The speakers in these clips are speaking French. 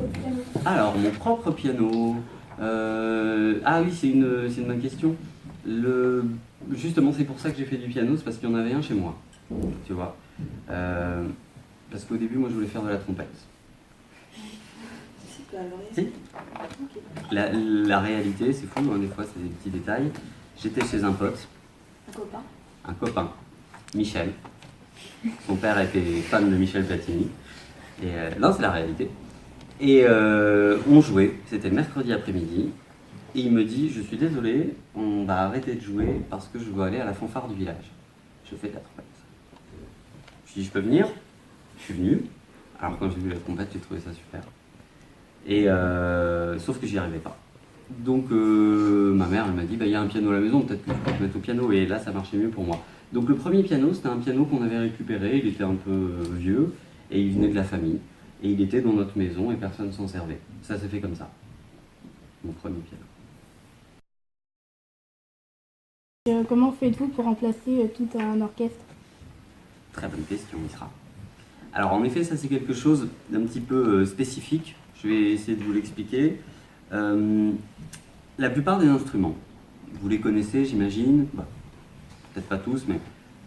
piano? Alors, mon propre piano. Ah oui, c'est une bonne question. Justement, c'est pour ça que j'ai fait du piano, c'est parce qu'il y en avait un chez moi. Tu vois. Parce qu'au début, moi, je voulais faire de la trompette. Si. La réalité, c'est fou, hein, des fois, c'est des petits détails. J'étais chez un pote. Un copain. Michel. Son père était fan de Michel Platini. Et non, c'est la réalité. Et on jouait, c'était mercredi après-midi. Et il me dit, je suis désolé, on va arrêter de jouer parce que je dois aller à la fanfare du village. Je fais de la trompette. Je lui dis, je peux venir? Je suis venu. Alors quand j'ai vu la trompette, j'ai trouvé ça super. Et sauf que j'y arrivais pas. Donc ma mère, elle m'a dit, bah, y a un piano à la maison, peut-être que tu peux te mettre au piano. Et là, ça marchait mieux pour moi. Donc le premier piano, c'était un piano qu'on avait récupéré. Il était un peu vieux et il venait de la famille. Et il était dans notre maison et personne ne s'en servait. Ça s'est fait comme ça. Mon premier piano. Comment faites-vous pour remplacer tout un orchestre? Très bonne question, Isra. Alors en effet, ça c'est quelque chose d'un petit peu spécifique. Je vais essayer de vous l'expliquer. La plupart des instruments, vous les connaissez, j'imagine. Bah, peut-être pas tous, mais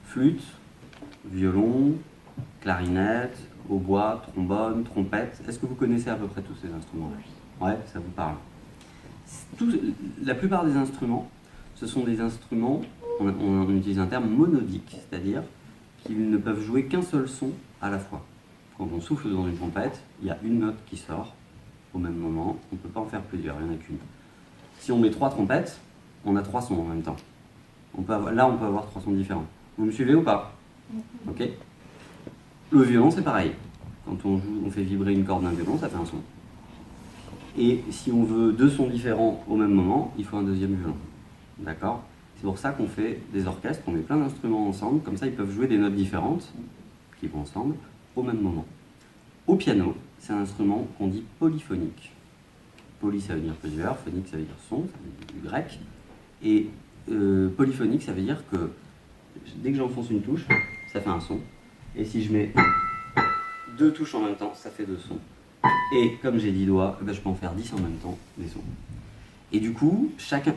flûte, violon, clarinette, hautbois, trombone, trompette. Est-ce que vous connaissez à peu près tous ces instruments-là? Ouais, ça vous parle. La plupart des instruments, ce sont des instruments, on utilise un terme monodique, c'est-à-dire qu'ils ne peuvent jouer qu'un seul son à la fois. Quand on souffle dans une trompette, il y a une note qui sort au même moment, on ne peut pas en faire plusieurs, il n'y en a qu'une. Si on met 3 trompettes, on a 3 sons en même temps. Là, on peut avoir 3 sons différents. Vous me suivez ou pas? Ok. Le violon, c'est pareil. Quand on fait vibrer une corde d'un violon, ça fait un son. Et si on veut 2 sons différents au même moment, il faut un deuxième violon. D'accord? C'est pour ça qu'on fait des orchestres, on met plein d'instruments ensemble, comme ça ils peuvent jouer des notes différentes, qui vont ensemble, au même moment. Au piano, c'est un instrument qu'on dit polyphonique. Poly, ça veut dire plusieurs, phonique, ça veut dire son, ça veut dire du grec. Et polyphonique, ça veut dire que dès que j'enfonce une touche, ça fait un son. Et si je mets 2 touches en même temps, ça fait 2 sons. Et comme j'ai 10 doigts, je peux en faire 10 en même temps, des sons. Et du coup, chaque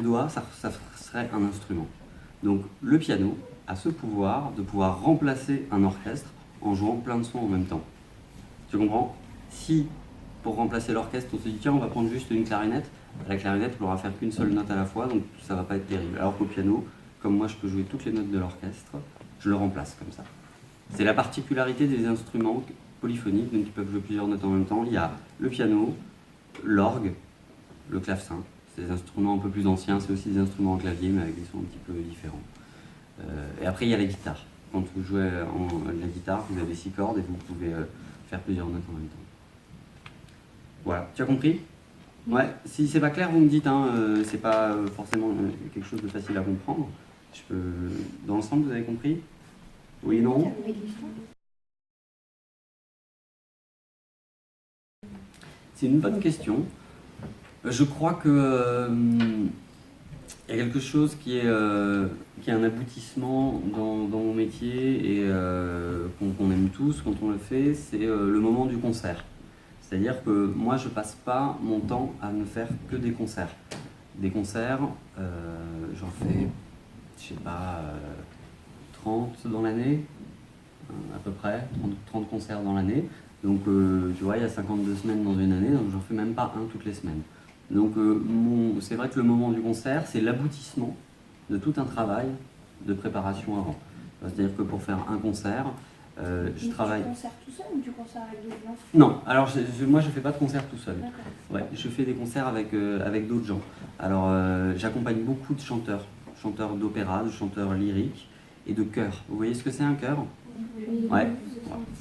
doigt, ça serait un instrument. Donc le piano a ce pouvoir de pouvoir remplacer un orchestre en jouant plein de sons en même temps. Tu comprends? Si, pour remplacer l'orchestre, on se dit tiens, on va prendre juste une clarinette, la clarinette ne pourra faire qu'une seule note à la fois, donc ça ne va pas être terrible. Alors qu'au piano, comme moi je peux jouer toutes les notes de l'orchestre, je le remplace comme ça. C'est la particularité des instruments polyphoniques, donc ils peuvent jouer plusieurs notes en même temps. Il y a le piano, l'orgue, le clavecin. C'est des instruments un peu plus anciens, c'est aussi des instruments en clavier, mais avec des sons un petit peu différents. Et après, il y a la guitare. Quand vous jouez la guitare, vous avez 6 cordes et vous pouvez faire plusieurs notes en même temps. Voilà, tu as compris? Ouais, si c'est pas clair, vous me dites, hein, c'est pas forcément quelque chose de facile à comprendre. Dans l'ensemble, vous avez compris? Oui, non? C'est une bonne question. Je crois que il y a quelque chose qui est un aboutissement dans mon métier et qu'on aime tous quand on le fait, c'est le moment du concert. C'est-à-dire que moi, je passe pas mon temps à ne faire que des concerts. Des concerts, j'en fais, je sais pas, 30 dans l'année, à peu près, 30 concerts dans l'année. Donc, tu vois, il y a 52 semaines dans une année, donc j'en fais même pas un toutes les semaines. Donc, c'est vrai que le moment du concert, c'est l'aboutissement de tout un travail de préparation avant. C'est-à-dire que pour faire un concert, je travaille... Tu concerts tout seul ou tu concerts avec d'autres gens? Non, alors moi je fais pas de concert tout seul. Ouais, je fais des concerts avec d'autres gens. Alors j'accompagne beaucoup de chanteurs d'opéra, de chanteurs lyriques et de chœurs. Vous voyez ce que c'est un chœur? Ouais,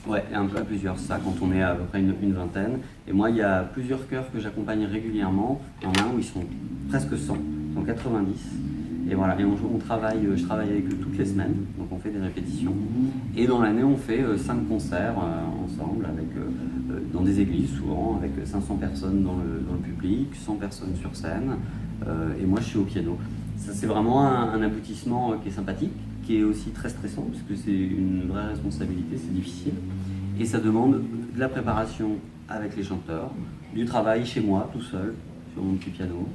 ouais, un peu à plusieurs, ça, quand on est à peu près une vingtaine. Et moi, il y a plusieurs chœurs que j'accompagne régulièrement. Il y en a un où ils sont presque 100, 190. Et voilà, et je travaille avec eux toutes les semaines, donc on fait des répétitions. Et dans l'année, on fait 5 concerts ensemble, dans des églises souvent, avec 500 personnes dans le public, 100 personnes sur scène. Et moi, je suis au piano. Ça, c'est vraiment un aboutissement qui est sympathique, qui est aussi très stressant, parce que c'est une vraie responsabilité, c'est difficile. Et ça demande de la préparation avec les chanteurs, du travail chez moi, tout seul, sur mon petit piano.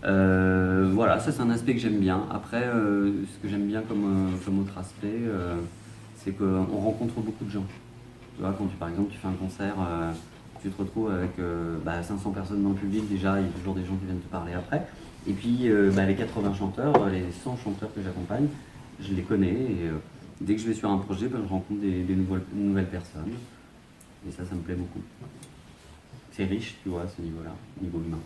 Voilà, ça c'est un aspect que j'aime bien. Après, ce que j'aime bien comme autre aspect, c'est qu'on rencontre beaucoup de gens. Tu vois, quand par exemple tu fais un concert, tu te retrouves avec 500 personnes dans le public, déjà il y a toujours des gens qui viennent te parler après. Et puis les 80 chanteurs, les 100 chanteurs que j'accompagne, je les connais et dès que je vais sur un projet, je rencontre des nouvelles personnes. Et ça me plaît beaucoup. C'est riche, tu vois, à ce niveau-là, niveau humain.